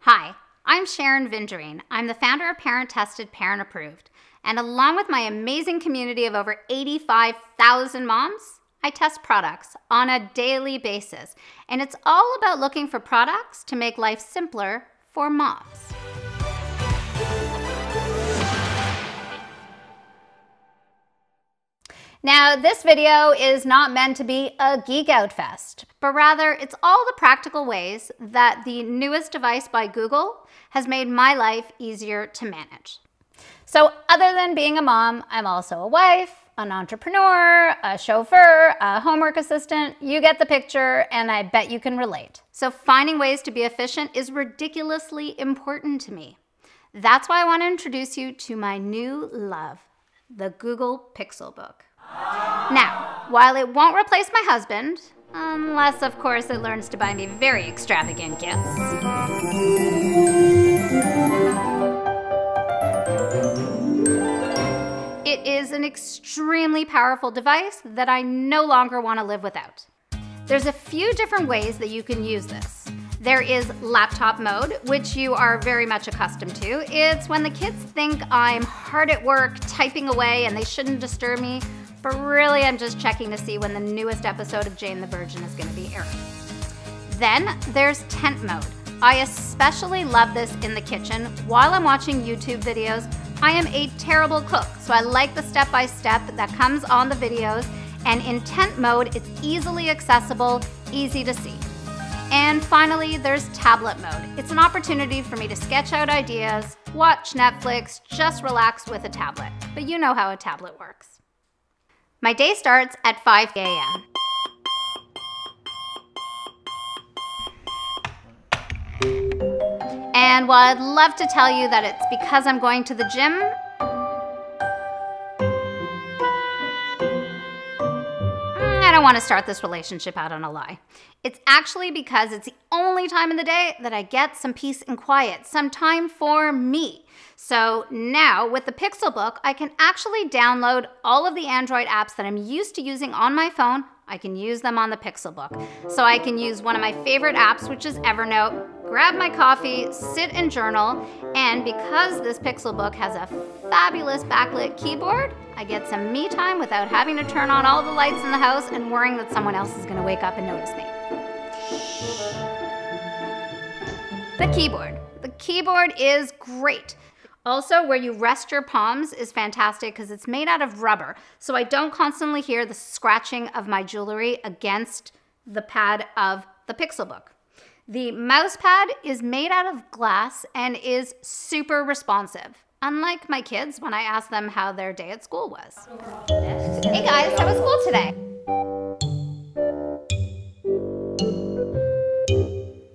Hi, I'm Sharon Vinderine. I'm the founder of Parent Tested, Parent Approved. And along with my amazing community of over 85,000 moms, I test products on a daily basis. And it's all about looking for products to make life simpler for moms. Now, this video is not meant to be a geek out fest, but rather it's all the practical ways that the newest device by Google has made my life easier to manage. So other than being a mom, I'm also a wife, an entrepreneur, a chauffeur, a homework assistant. You get the picture, and I bet you can relate. So finding ways to be efficient is ridiculously important to me. That's why I want to introduce you to my new love, the Google Pixelbook. Now, while it won't replace my husband, unless of course it learns to buy me very extravagant gifts, it is an extremely powerful device that I no longer want to live without. There's a few different ways that you can use this. There is laptop mode, which you are very much accustomed to. It's when the kids think I'm hard at work, typing away, and they shouldn't disturb me, but really I'm just checking to see when the newest episode of Jane the Virgin is going to be airing. Then there's tent mode. I especially love this in the kitchen. While I'm watching YouTube videos, I am a terrible cook, so I like the step-by-step that comes on the videos, and in tent mode, it's easily accessible, easy to see. And finally, there's tablet mode. It's an opportunity for me to sketch out ideas, watch Netflix, just relax with a tablet. But you know how a tablet works. My day starts at 5 a.m. And while I'd love to tell you that it's because I'm going to the gym, I don't want to start this relationship out on a lie. It's actually because it's the only time in the day that I get some peace and quiet, some time for me. So now with the Pixelbook, I can actually download all of the Android apps that I'm used to using on my phone. I can use them on the Pixelbook. So I can use one of my favorite apps, which is Evernote, grab my coffee, sit and journal, and because this Pixelbook has a fabulous backlit keyboard, I get some me time without having to turn on all the lights in the house and worrying that someone else is gonna wake up and notice me. The keyboard. The keyboard is great. Also, where you rest your palms is fantastic because it's made out of rubber, so I don't constantly hear the scratching of my jewelry against the pad of the Pixelbook. The mouse pad is made out of glass and is super responsive, unlike my kids when I ask them how their day at school was. Hey guys, how was school today?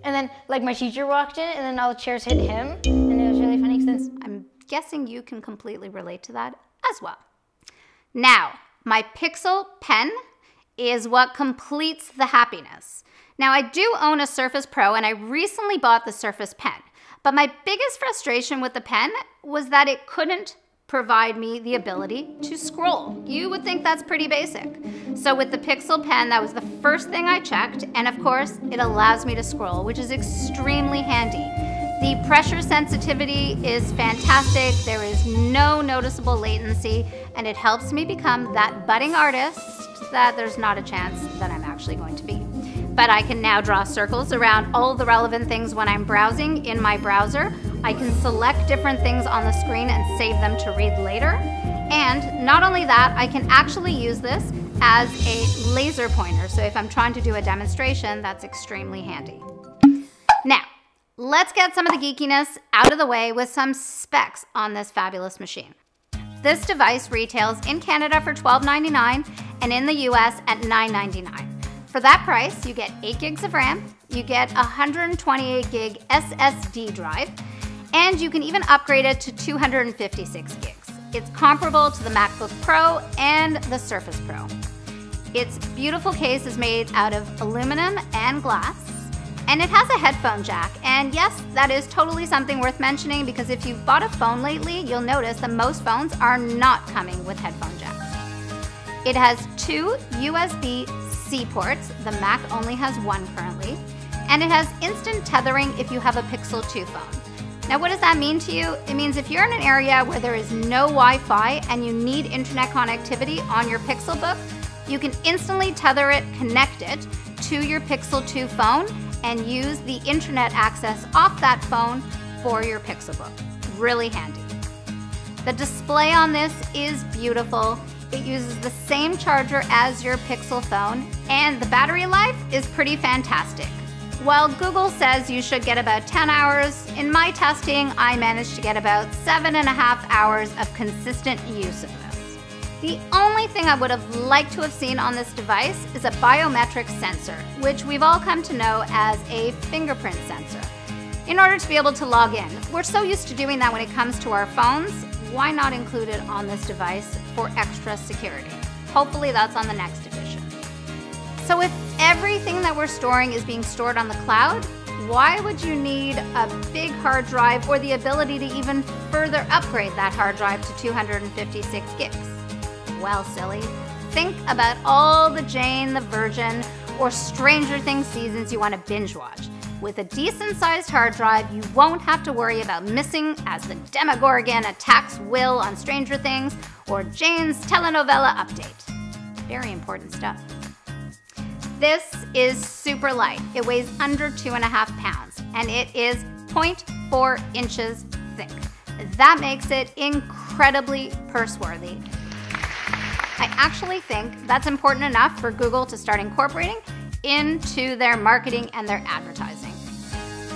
And then, like, my teacher walked in, and then all the chairs hit him, and it was really funny since I'm guessing you can completely relate to that as well. Now, my Pixelpen is what completes the happiness. Now, I do own a Surface Pro, and I recently bought the Surface Pen, but my biggest frustration with the pen was that it couldn't provide me the ability to scroll. You would think that's pretty basic. So with the Pixelpen, that was the first thing I checked, and of course, it allows me to scroll, which is extremely handy. The pressure sensitivity is fantastic, there is no noticeable latency, and it helps me become that budding artist that there's not a chance that I'm actually going to be. But I can now draw circles around all the relevant things when I'm browsing in my browser. I can select different things on the screen and save them to read later. And not only that, I can actually use this as a laser pointer. So if I'm trying to do a demonstration, that's extremely handy. Now, let's get some of the geekiness out of the way with some specs on this fabulous machine. This device retails in Canada for $12.99 and in the US at $9.99. For that price, you get 8 gigs of RAM, you get a 128 gig SSD drive, and you can even upgrade it to 256 gigs. It's comparable to the MacBook Pro and the Surface Pro. Its beautiful case is made out of aluminum and glass, and it has a headphone jack. And yes, that is totally something worth mentioning because if you've bought a phone lately, you'll notice that most phones are not coming with headphone jacks. It has 2 USB-C ports. The Mac only has 1 currently. and it has instant tethering if you have a Pixel 2 phone. Now, what does that mean to you? It means if you're in an area where there is no Wi-Fi and you need internet connectivity on your Pixelbook, you can instantly tether it, connect it to your Pixel 2 phone, and use the internet access off that phone for your Pixelbook. Really handy. The display on this is beautiful. It uses the same charger as your Pixel phone, and the battery life is pretty fantastic. While Google says you should get about 10 hours, in my testing, I managed to get about 7.5 hours of consistent use of this. The only thing I would have liked to have seen on this device is a biometric sensor, which we've all come to know as a fingerprint sensor. In order to be able to log in, we're so used to doing that when it comes to our phones, why not include it on this device for extra security? Hopefully that's on the next edition. So if everything that we're storing is being stored on the cloud, why would you need a big hard drive or the ability to even further upgrade that hard drive to 256 gigs? Well, silly. Think about all the Jane the Virgin or Stranger Things seasons you want to binge watch. With a decent-sized hard drive, you won't have to worry about missing as the Demogorgon attacks Will on Stranger Things or Jane's telenovela update. Very important stuff. This is super light. It weighs under 2.5 pounds, and it is 0.4 inches thick. That makes it incredibly purse-worthy. I actually think that's important enough for Google to start incorporating into their marketing and their advertising.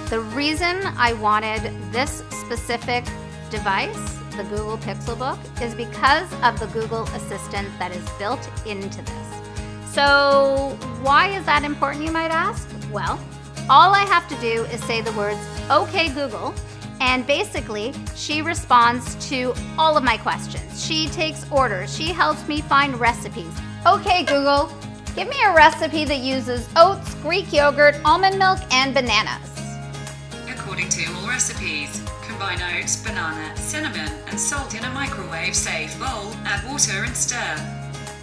The reason I wanted this specific device, the Google Pixelbook, is because of the Google Assistant that is built into this. So why is that important, you might ask? Well, all I have to do is say the words, "Okay, Google," and basically she responds to all of my questions. She takes orders. She helps me find recipes. "Okay, Google, give me a recipe that uses oats, Greek yogurt, almond milk, and bananas." According to all recipes, combine oats, banana, cinnamon, and salt in a microwave-safe bowl, add water and stir.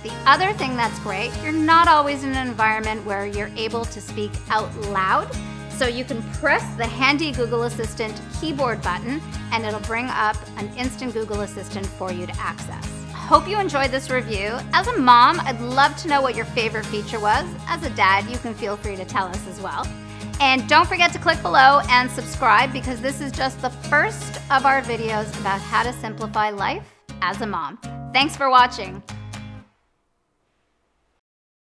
The other thing that's great, you're not always in an environment where you're able to speak out loud, so you can press the handy Google Assistant keyboard button and it'll bring up an instant Google Assistant for you to access. Hope you enjoyed this review. As a mom, I'd love to know what your favorite feature was. As a dad, you can feel free to tell us as well. And don't forget to click below and subscribe because this is just the first of our videos about how to simplify life as a mom. Thanks for watching.